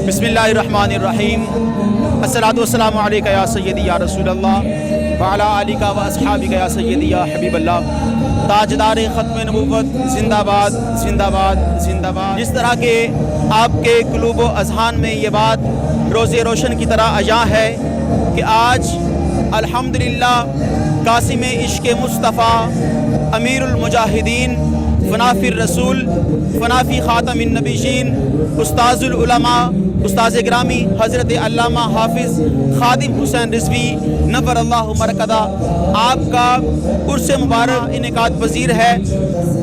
बिस्मिल्लाहिर्रहमानिर्रहीम। अस्सलातु वस्सलामु अलैका या सय्यदी या रसूल अल्लाह व अला आलिका व अस्हाबिका या सय्यदी या हबीब अल्लाह। ताजदार ख़त्म नबूवत जिंदाबाद जिंदाबाद जिंदाबाद। जिस तरह के आपके क़ुलूब व अज़हान में ये बात रोज़े रोशन की तरह अया है कि आज अल्हम्दुलिल्लाह कासिम इश्क़ मुस्तफ़ा अमीरुल मुजाहिदीन फ़नाफ़िर रसूल फ़नाफ़ी ख़ातमिन नबीशीन उस्ताज़ुल उलमा उस्ताज़ ग्रामी हज़रत अल्लामा हाफ़िज़ ख़ादिम हुसैन रिज़वी नव्वर अल्लाहु मरकदा आपका उर्स मुबारक इनेकाद पज़ीर है।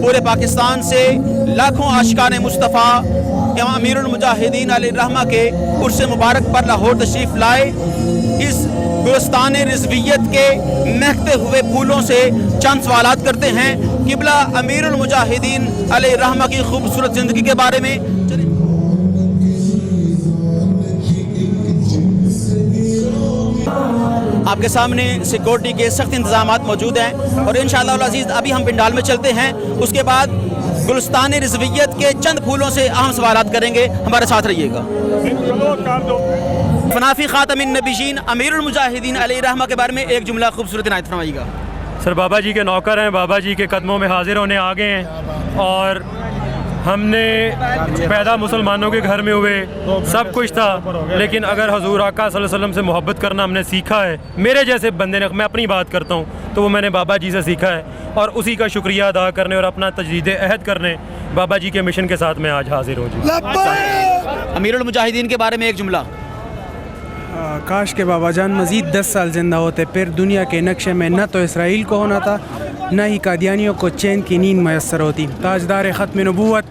पूरे पाकिस्तान से लाखों आशिकान मुस्तफ़ा इमाम अमीरुल मुजाहिदीन अलैहिर्रहमा के उर्स मुबारक पर लाहौर तशरीफ़ लाए। इस गुलस्तान रिज़वियत के महकते हुए फूलों से चंद सवालात करते हैं क़िबला अमीरुल मुजाहिदीन अलैहिर्रहमा की खूबसूरत ज़िंदगी के बारे में। आपके सामने सिक्योरिटी के सख्त इंतजामात मौजूद हैं और इंशाअल्लाह अज़ीज़ अभी हम पंडाल में चलते हैं। उसके बाद गुलस्तान रिज़वियत के चंद फूलों से अहम सवालात करेंगे। हमारे साथ रहिएगा। फ़नाफ़ी ख़ातमिन नबीशीन अमीरुल मुजाहिदीन अलैहिर्रहमा के बारे में एक जुमला खूबसूरत इनायत फरमाइएगा। सर बाबा जी के नौकर हैं, बाबा जी के कदमों में हाजिर होने आ गए हैं और हमने पैदा मुसलमानों के घर में हुए, सब कुछ था, लेकिन अगर हजूर आका सल्लल्लाहु अलैहि वसल्लम से मोहब्बत करना हमने सीखा है, मेरे जैसे बंदे ने, मैं अपनी बात करता हूँ तो वो मैंने बाबा जी से सीखा है और उसी का शुक्रिया अदा करने और अपना तजदीद अहद करने बाबा जी के मिशन के साथ मैं आज हाजिर हूँ जी। अमीरुल मुजाहिदीन के बारे में एक जुमला। काश के बाबा जान मज़ीद 10 साल ज़िंदा होते, फिर दुनिया के नक्शे में न तो इसराइल को होना था न ही कादियानियों को चैन की नींद मैसर होती। ताजदार ख़त्म नबूवत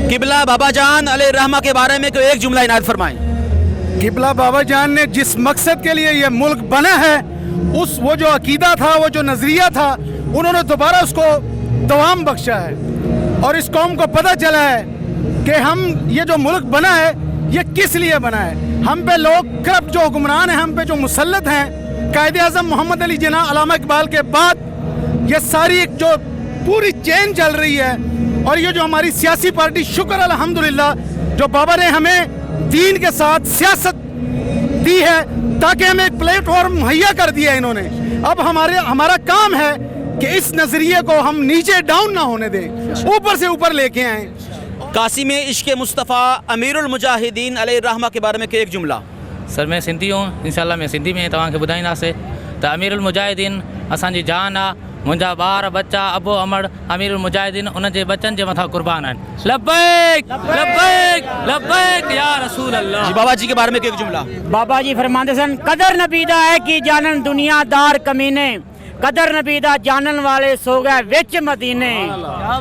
क़िबला बाबा जान अलैहिर्रहमा के बारे में कोई एक जुमला इनायत फरमाएं। क़िबला बाबा जान ने जिस मकसद के लिए ये मुल्क बना है, उस वो जो अकीदा था, वो जो नज़रिया था, उन्होंने दोबारा उसको दवाम बख्शा है और इस कौम को पता चला है कि हम ये जो मुल्क बना है ये किस लिए बना है। हम पे लोग करप्ट जो हुक्मरान हैं, हम पे जो मुसल्लत हैं, कायदे आज़म मोहम्मद अली जिन्ना अल्लामा इकबाल के बाद ये सारी एक जो पूरी चेन चल रही है और ये जो हमारी सियासी पार्टी, शुक्र अल्हम्दुलिल्लाह जो बाबा ने हमें दीन के साथ सियासत दी है ताकि हमें एक प्लेटफॉर्म मुहैया कर दिया है इन्होंने। अब हमारा काम है कि इस नज़रिए को हम नीचे डाउन ना होने दें, ऊपर से ऊपर लेके आएँ। कासिम इश्क़ मुस्तफ़ा अमीरुल मुजाहिदीन अलैहिर्रहमा के बारे में एक जुमला। सर मैं सिंधी हूँ, इंशाल्लाह मैं सिंधी में तव्हांखे ॿुधाईंदासीं त अमीरुल मुजाहिदीन असांजी जान आहे। मुंहिंजा ॿार बच्चा अबो अमड़ अमीरुल मुजाहिदीन उन जे बच्चन जे मथां कुर्बान आहिनि। लब्बैक लब्बैक लब्बैक या रसूल अल्लाह। जी बाबा जी के बारे में एक जुमला। बाबा जी फरमाते सन कदर नबीदा है कि जानन दुनियादार कमीने, कदर नबीदा जानन वाले सो गए विच मदीने।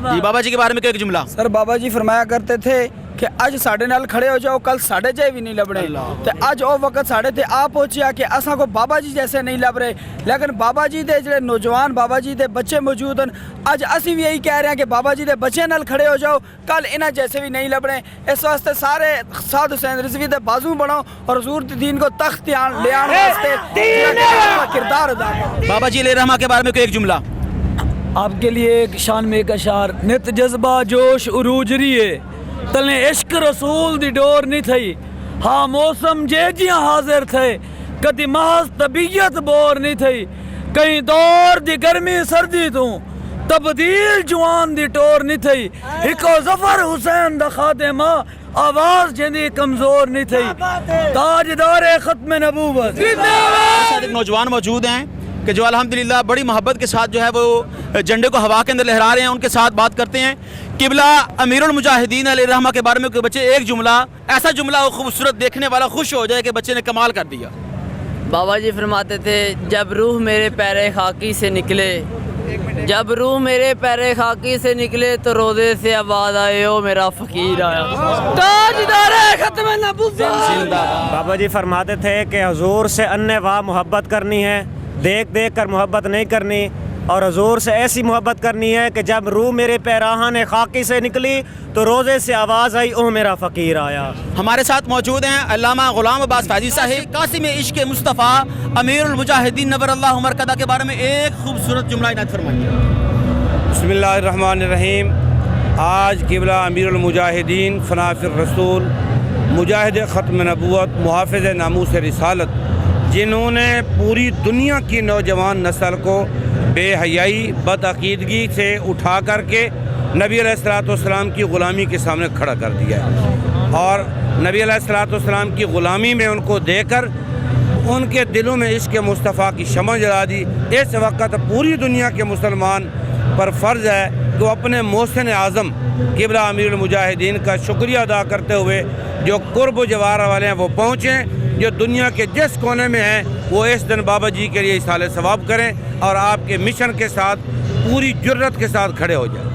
जी बाबा जी के बारे में एक जुमला। सर बाबा जी फरमाया करते थे कि अज साढ़े नाल खड़े हो जाओ, कल साढ़े जे भी नहीं लबने। तो अज वो वक्त साढ़े ते आ पहुंचिया कि असा को बाबा जी जैसे नहीं लभ रहे, लेकिन बाबा जी दे जो नौजवान बाबा जी दे बच्चे मौजूद हैं। अज असी भी यही कह रहे हैं कि बाबा जी दे बच्चे नाल खड़े हो जाओ, कल इन्हें जैसे भी नहीं लभने। इस वास्ते सारे साध हुसैन रिज़वी दे बाजू बढ़ो और हुजूर दी दीन को तख्त ले आने वास्ते किरदार अदा करो। बाबा जी अलैहिर्रहमा के बारे में एक जुमला। आपके लिए एक शान में एक अशार। नित जज्बा जोश उरूज रिए, तले इश्क रसूल दी डोर नहीं थई। हाँ मौसम जे जियां हाजिर थे, कदी महज तबीयत बोर नहीं थई। कहीं दौर दी गर्मी सर्दी तू तब्दील जुआन दी टोर नहीं थई। हिको जफर हुसैन दा खादिमा आवाज जंदी कमजोर नहीं थई। ताजदार ख़त्म नबूवत। एक नौजवान मौजूद हैं कि जो अल्हम्दुलिल्लाह बड़ी मोहब्बत के साथ जो है वो झंडे को हवा के अंदर लहरा रहे हैं। उनके साथ बात करते हैं। क़िबला अमीरुल मुजाहिदीन अलैहिर्रहमा के बारे में कोई बच्चे एक जुमला, ऐसा जुमला वो खूबसूरत देखने वाला खुश हो जाए कि बच्चे ने कमाल कर दिया। बाबा जी फरमाते थे जब रूह मेरे पैरे खाकी से निकले, जब रूह मेरे पैरे खाकी से निकले तो रोज़े से आवाज़ आए ओ मेरा फ़कीर आया। ताजदार ख़त्म नबूवत। बाबा जी फरमाते थे कि हुजूर से अन्ने वाह मोहब्बत करनी है, देख देख कर मोहब्बत नहीं करनी, और हुजूर से ऐसी मोहब्बत करनी है कि जब रूह मेरे पैराहान खाकी से निकली तो रोज़े से आवाज़ आई ओह मेरा फ़कीर आया। हमारे साथ मौजूद हैं अल्लामा गुलाम अब्बास फैज़ी साहिब। कासिम इश्क़ मुस्तफ़ा अमीरुल मुजाहिदीन नव्वर अल्लाहु मरकदा के बारे में एक खूबसूरत जुमला इनायत फरमाइए। बिस्मिल्लाहिर्रहमानिर्रहीम। آج قبلہ امیر المجاہدین فناف الرسول مجاہد ختم نبوت محافظ ناموس رسالت، جنہوں نے پوری دنیا کی نوجوان نسل کو بے حیائی بدعقیدگی سے اٹھا کر کے نبی علیہ الصلوۃ والسلام کی غلامی کے سامنے کھڑا کر دیا ہے، اور نبی علیہ الصلوۃ والسلام کی غلامی میں ان کو دے کر ان کے دلوں میں عشق مصطفیٰ کی شمع جلا دی۔ اس وقت پوری دنیا کے مسلمان پر فرض ہے کہ وہ اپنے محسن اعظم قبلہ امیر المجاہدین کا شکریہ ادا کرتے ہوئے جو قرب و جوار والے ہیں وہ پہنچیں، جو دنیا کے جس کونے میں ہیں وہ اس دن بابا جی کے لیے اصالِ ثواب کریں اور آپ کے مشن کے ساتھ پوری جرت کے ساتھ کھڑے ہو جائیں۔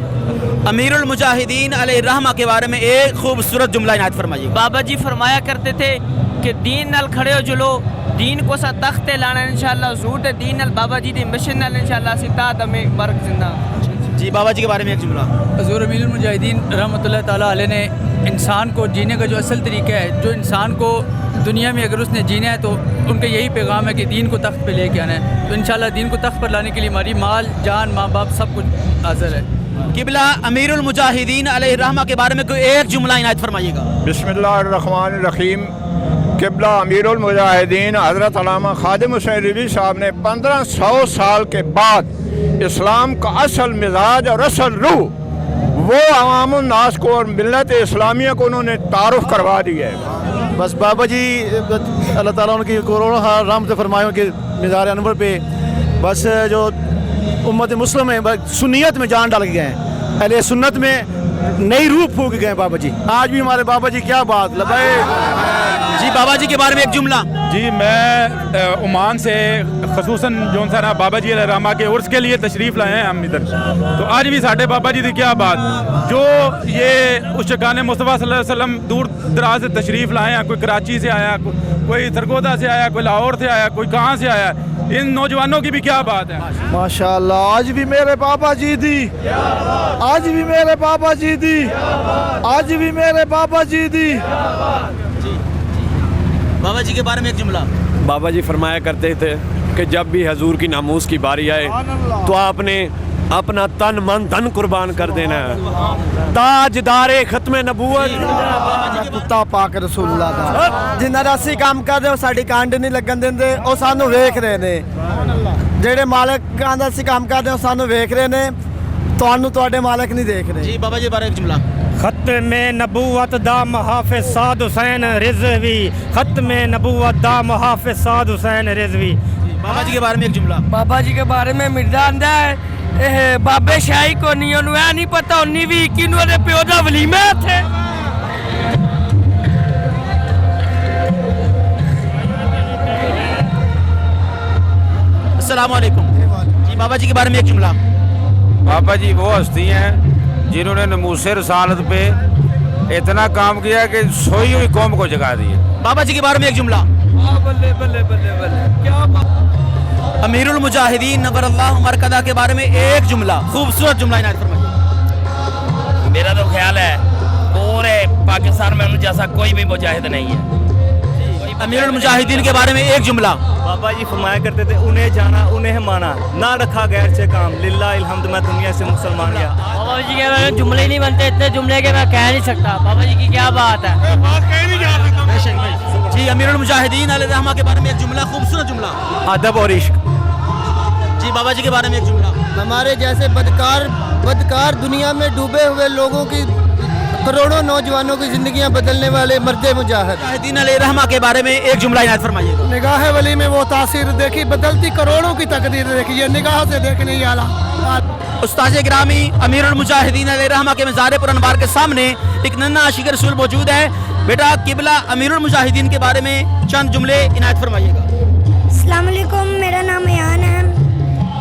امیر المجاہدین علیہ الرحمہ کے بارے میں ایک خوبصورت جملہ عنایت فرمائیے۔ بابا جی فرمایا کرتے تھے کہ دین نال کھڑے ہو جلو، دین کو سا تختے لانا انشاءاللہ، زور دین نال بابا جی دی مشن نال انشاءاللہ ستا دمے برک زندہ۔ جی بابا جی کے بارے میں ایک جملہ۔ حضور امیر المجاہدین رحمۃ اللہ تعالیٰ علیہ نے انسان کو جینے کا جو اصل طریقہ ہے، جو انسان کو دنیا میں اگر اس نے جینا ہے تو ان کا یہی پیغام ہے کہ دین کو تخت پہ لے کے آنا ہے، تو انشاءاللہ دین کو تخت پر لانے کے لیے ہماری مال جان ماں باپ سب کچھ حاضر ہے۔ قبلہ امیر المجاہدین علیہ الرحمہ کے بارے میں کوئی ایک جملہ عنایت فرمائیے گا۔ بسم اللہ الرحمن الرحیم۔ قبلہ امیر المجاہدین حضرت علامہ خادم حسین رضوی صاحب نے 1500 سال کے بعد اسلام کا اصل مزاج اور اصل روح وہ عوام الناس کو اور ملت اسلامیہ کو انہوں نے تعارف کروا دیا ہے۔ بس بابا جی اللہ تعالیٰ ان کی کروڑوں رحمت فرمائے کہ مزار انور پہ بس جو امت مسلم ہے سنیت میں جان ڈال گئے ہیں، اہل سنت میں نئی روح پھونک گئے ہیں بابا جی۔ آج بھی ہمارے بابا جی کیا بات لبیک۔ جی بابا جی کے بارے میں ایک جملہ۔ جی میں عمان سے خصوصاً جون سا بابا جی علیہ الرحمہ کے عرس کے لیے تشریف لائے ہیں ہم ادھر، تو آج بھی ساڈے بابا جی دی کیا بات، جو یہ عاشقان مصطفیٰ صلی اللہ علیہ وسلم دور دراز سے تشریف لائے ہیں، کوئی کراچی سے آیا، کوئی سرگودا سے آیا، کوئی لاہور سے آیا، کوئی کہاں سے آیا، ان نوجوانوں کی بھی کیا بات ہے۔ ماشاءاللہ آج بھی میرے بابا جی دی، آج بھی میرے بابا جی دی، آج بھی میرے بابا جی دی۔ بابا جی کے بارے میں ایک جملہ۔ بابا جی فرمایا کرتے تھے کہ جب بھی حضور کی ناموس کی باری آئے تو آپ نے اپنا تن من دھن قربان کر دینا ہے۔ تاجدار ختم نبوت کتا پاک رسول اللہ دا جنہ دا اسی کام کر رہے ہو ساڈی کانڈ نہیں لگن دیندے، او سانو ویکھ رہے نے، جڑے مالک دا اسی کام کر رہے ہو سانو ویکھ رہے نے، تانوں تواڈے مالک نہیں دیکھ رہے۔ جی بابا جی کے بارے میں ایک جملہ۔ ختم نبوت دا محافظ سعد حسین رضوی، ختم نبوت دا محافظ سعد حسین رضوی۔ بابا جی کے بارے میں ایک جملہ۔ بابا جی کے بارے میں مرزا آندا ہے بابے شاہی کو نہیں انہوں اے نہیں پتہ 19 دے پیو دا ولیمہ تھے۔ السلام علیکم۔ جی بابا جی کے بارے میں ایک جملہ۔ بابا جی وہ ہستی ہیں جنہوں نے ناموس رسالت پہ اتنا کام کیا کہ سوئی ہوئی قوم کو جگا دی ہے۔ بابا جی کے بارے میں ایک جملہ۔ بلے بلے بلے بلے کیا بات۔ امیر المجاہدین نور اللہ مرکزہ کے بارے میں ایک جملہ، خوبصورت جملہ عنایت فرمائیے۔ میرا تو خیال ہے پورے پاکستان میں ان جیسا کوئی بھی مجاہد نہیں ہے۔ امیر المجاہدین کے بارے میں ایک جملہ۔ بابا جی فرمایا کرتے تھے انہیں جانا انہیں مانا، نہ رکھا غیر سے کام، للہ الحمد میں دنیا سے مسلمان گیا۔ بابا جی کے بارے میں جملے ہی نہیں بنتے، اتنے جملے کے میں کہہ نہیں سکتا۔ بابا جی کی کیا بات ہے۔ جی امیر المجاہدین علیہ الرحمہ کے بارے میں ایک جملہ، خوبصورت جملہ۔ ادب اور عشق۔ جی بابا جی کے بارے میں ایک جملہ۔ ہمارے جیسے بدکار دنیا میں ڈوبے ہوئے لوگوں کی کروڑوں نوجوانوں کی زندگیاں بدلنے والے مرد مجاہد مجاہدین علیہ الرحمہ کے بارے میں ایک جملہ عنایت فرمائیے گا۔ نگاہ ولی میں وہ تاثیر دیکھی، بدلتی کروڑوں کی تقدیر دیکھی، یہ نگاہ سے دیکھنے ہی آلہ۔ استاذ گرامی امیر المجاہدین علیہ الرحمہ کے مزار پر انوار کے سامنے ایک ننھا عاشق رسول موجود ہے۔ بیٹا قبلہ امیر المجاہدین کے بارے میں چند جملے عنایت فرمائیے گا۔ السلام علیکم، میرا نام ایان ہے۔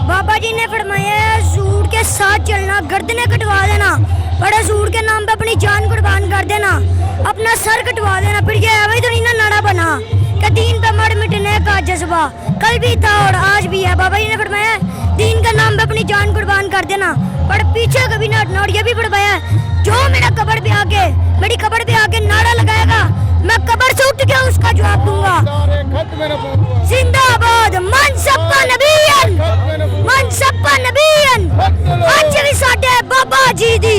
بابا جی نے فرمایا ہے حضور کے ساتھ چلنا، گردنیں کٹوا دینا، پر حضور کے نام پہ اپنی جان قربان کر دینا، اپنا سر کٹوا دینا، پھر یہ ایویں تو نہیں نا ناڑا بنا کہ دین پہ مر مٹنے کا جذبہ کل بھی تھا اور آج بھی ہے۔ بابا جی نے فرمایا ہے دین کا نام پہ اپنی جان قربان کر دینا، پر پیچھے کبھی نہ ہٹنا، اور یہ بھی فرمایا ہے جو میری قبر پہ آ کے نعرہ لگائے گا میں قبر سے اٹھ کے اس کا جواب دوں گا۔ زندہ آباد من سپا نبیین، من سپا نبیین، اج بھی ساڈے بابا جی دی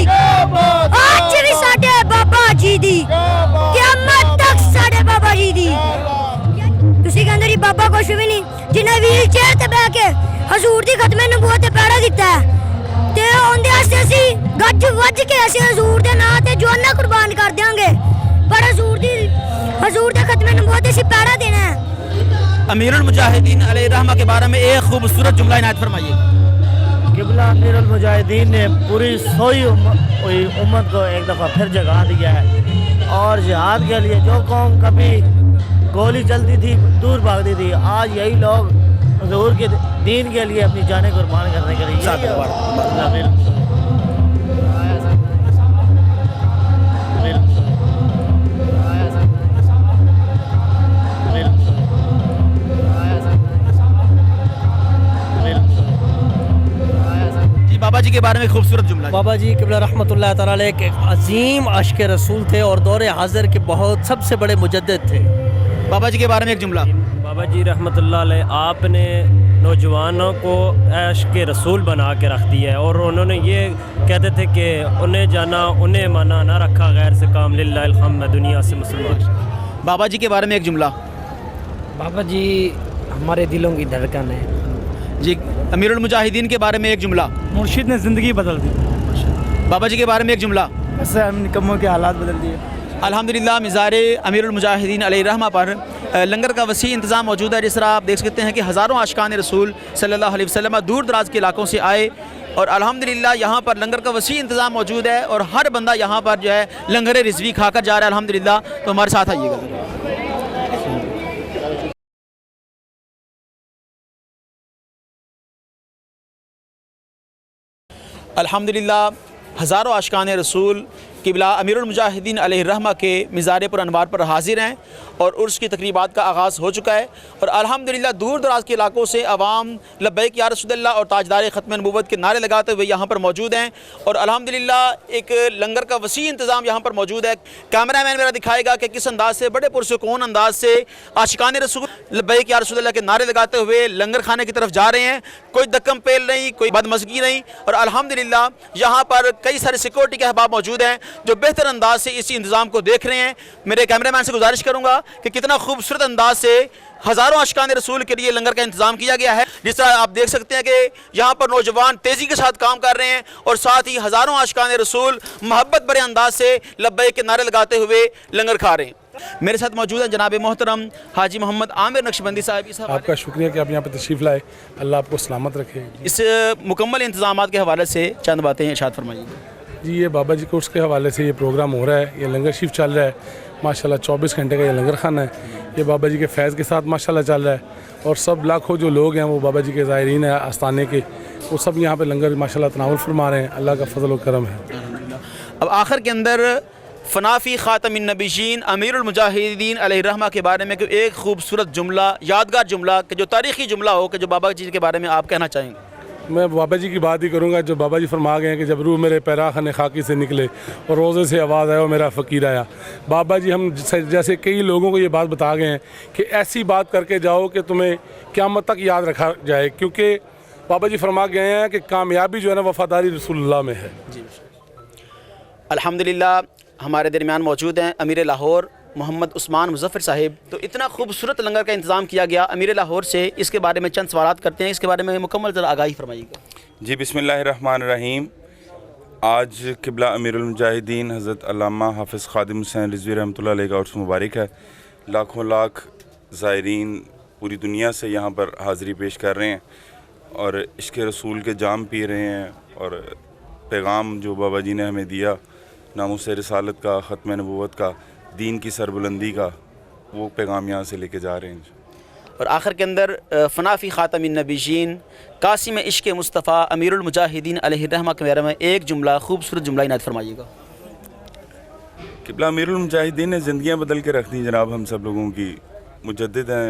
जिन्हें व्हील चेयर ते बह के हजूर दी खत्मे नबूवत ते पैड़ा कीता है ते उनदे वास्ते असी गज वज के असी हजूर दे नां ते जाना कुर्बान कर देंगे पर हजूर दे खत्मे नबूवत असी पैड़ा देना है। अमीरुल मुजाहिदीन अलैहि रहमा के बारे में एक खूबसूरत जुमला इनायत फरमाइए। किबला अमीरुल मुजाहिदीन ने पूरी सोई उम्मत को एक दफ़ा फिर जगा दिया है और जिहाद के लिए जो कौम कभी गोली चलती थी दूर भागती थी, आज यही लोग हुजूर के दीन के लिए अपनी जानें कुर्बान करने के लिए बाबा जी के बारे में खूबसूरत जुमला। बाबा जी क़िबला रहमतुल्लाह तआला अलैह के अजीम आशिक रसूल थे और दौरे हाजिर के बहुत सबसे बड़े मुजद्दिद थे। बाबा जी के बारे में एक जुमला। बाबा जी रहमतुल्लाह अलैह आपने नौजवानों को आशिक रसूल बना के रख दिया है और उन्होंने ये कहते थे कि उन्हें जाना उन्हें माना ना रखा गैर से काम लिल्लाहिल हम्द दुनिया से मुसलमान। बाबा जी के बारे में एक जुमला। बाबा जी हमारे दिलों की धड़कन है। जी अमीरुल मुजाहिदीन के बारे में एक जुमला। मुर्शिद ने ज़िंदगी बदल दी। बाबा जी के बारे में एक जुमला। ऐसे हम निकम्मों के हालात बदल दिए। अल्हम्दुलिल्लाह मिज़ार अमीरुल मुजाहिदीन अलैहि रहमा पर लंगर का वसी इंतज़ाम मौजूद है। जिस तरह आप देख सकते हैं कि हज़ारों आशिकान रसूल सल्लल्लाहु अलैहि वसल्लम दूर दराज के इलाकों से आए और अल्हम्दुलिल्लाह यहाँ पर लंगर का वसी इंतज़ाम मौजूद है और हर बंदा यहाँ पर जो है लंगर रिज़वी खाकर जा रहा है अल्हम्दुलिल्लाह। तो हमारे साथ आइएगा। अल्हम्दुलिल्लाह हज़ारों आशिकान रसूल क़िबला अमीरुल मुजाहिदीन अलैहि रहमा के मिज़ार पर अनवार पर हाजिर हैं और उर्स की तकरीबात का आगाज़ हो चुका है और अल्हम्दुलिल्लाह दूर दराज के इलाकों से अवाम लब्बैक या रसूलल्लाह और ताजदार ख़त्म नबूवत के नारे लगाते हुए यहाँ पर मौजूद हैं और अल्हम्दुलिल्लाह एक लंगर का वसी इंतज़ाम यहाँ पर मौजूद है। कैमरा मैन मेरा दिखाएगा कि किस अंदाज से बड़े पुरसुकून अंदाज से आशिकान रसूल लब्बैक या रसूलल्लाह के नारे लगाते हुए लंगर खाने की तरफ जा रहे हैं। कोई दक्कम पेल नहीं, कोई बदमज़गी नहीं और अल्हम्दुलिल्लाह यहाँ पर कई सारे सिक्योरिटी के अहबाब मौजूद हैं जो बेहतर अंदाज से इस इंतज़ाम को देख रहे हैं। मेरे कैमरामैन से गुजारिश करूँगा कि कितना खूबसूरत अंदाज से हज़ारों आशिकान रसूल के लिए लंगर का इंतज़ाम किया गया है। जिस तरह आप देख सकते हैं कि यहाँ पर नौजवान तेज़ी के साथ काम कर रहे हैं और साथ ही हज़ारों आशिकान रसूल मोहब्बत भरे अंदाज से लब्बैक के नारे लगाते हुए लंगर खा रहे हैं। मेरे साथ मौजूद हैं जनाब मोहतरम हाजी मोहम्मद आमिर नक्शबंदी साहब। आपका शुक्रिया कि आप यहाँ पर तशरीफ़ लाए, अल्लाह आपको सलामत रखे। इस मुकम्मल इंतज़ामात के हवाले से चंद बातें इरशाद फरमाइएगा। जी ये बाबा जी कोर्स के हवाले से ये प्रोग्राम हो रहा है, ये लंगर शिफ्ट चल रहा है माशाल्लाह 24 घंटे का ये लंगर खाना है, ये बाबा जी के फैज़ के साथ माशाल्लाह चल रहा है और सब लाखों जो लोग हैं वो बाबा जी के ज़ायरीन हैं आस्थाने के, वो सब यहाँ पे लंगर माशाल्लाह तनावुल फरमा रहे हैं। अल्लाह का फजल व करम है। अब आखिर के अंदर फ़नाफ़ी ख़ातमिन नबीयीन अमीरुल मुजाहिदीन अलैहि रहमा के बारे में एक खूबसूरत जुमला, यादगार जुमला कि जो तारीख़ी जुमला हो कि जो बाबा जी के बारे में आप कहना चाहेंगे। मैं बाबा जी की बात ही करूँगा जो बाबा जी फरमा गए हैं कि जब रूह मेरे पैराख़ाने खाकी से निकले और रोज़े से आवाज़ आया और मेरा फ़कीर आया। बाबा जी हम जैसे कई लोगों को ये बात बता गए हैं कि ऐसी बात करके जाओ कि तुम्हें क़यामत तक याद रखा जाए, क्योंकि बाबा जी फरमा गए हैं कि कामयाबी जो है ना वफ़ादारी रसूलुल्लाह में है। जी अल्हम्दुलिल्लाह हमारे दरमियान मौजूद हैं अमीर लाहौर मोहम्मद उस्मान मुज़फ़्फ़र साहिब। तो इतना खूबसूरत लंगर का इंतज़ाम किया गया अमीर लाहौर से, इसके बारे में चंद सवालात करते हैं, इसके बारे में मुकम्मल ज़रा आगाही फरमाइएगा। जी बिस्मिल्लाहिर्रहमानिर्रहीम। आज क़िबला अमीरुल मुजाहिदीन हज़रत अल्लामा हाफ़िज़ ख़ादिम हुसैन रिज़वी रहमतुल्लाह अलैह का उर्स मुबारक है। लाखों लाख ज़ायरीन पूरी दुनिया से यहाँ पर हाज़िरी पेश कर रहे हैं और इश्क़ रसूल के जाम पी रहे हैं और पैगाम जो बाबा जी ने हमें दिया नामूस रिसालत का, ख़त्म नबूवत का, दीन की सरबुलंदी का, वो पैगाम यहाँ से लेके जा रहे हैं। और आखिर के अंदर फ़नाफ़ी ख़ातमिन नबीयीन कासिम इश्क़ मुस्तफ़ा अमीरुल मुजाहिदीन अलैहि रहमा के बारे में एक जुमला, खूबसूरत जुमला इनायत फरमाइएगा। क़िबला अमीरुल मुजाहिदीन ने ज़िंदगियाँ बदल के रख दी जनाब हम सब लोगों की। मुजद्दिद हैं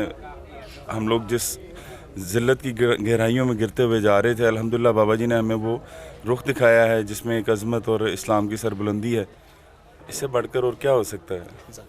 हम लोग, जिस ज़िल्लत की गहराइयों में गिरते हुए जा रहे थे, अल्हम्दुलिल्लाह बाबा जी ने हमें वो रुख दिखाया है जिसमें एक अज़मत और इस्लाम की सरबुलंदी है। इससे बढ़कर और क्या हो सकता है।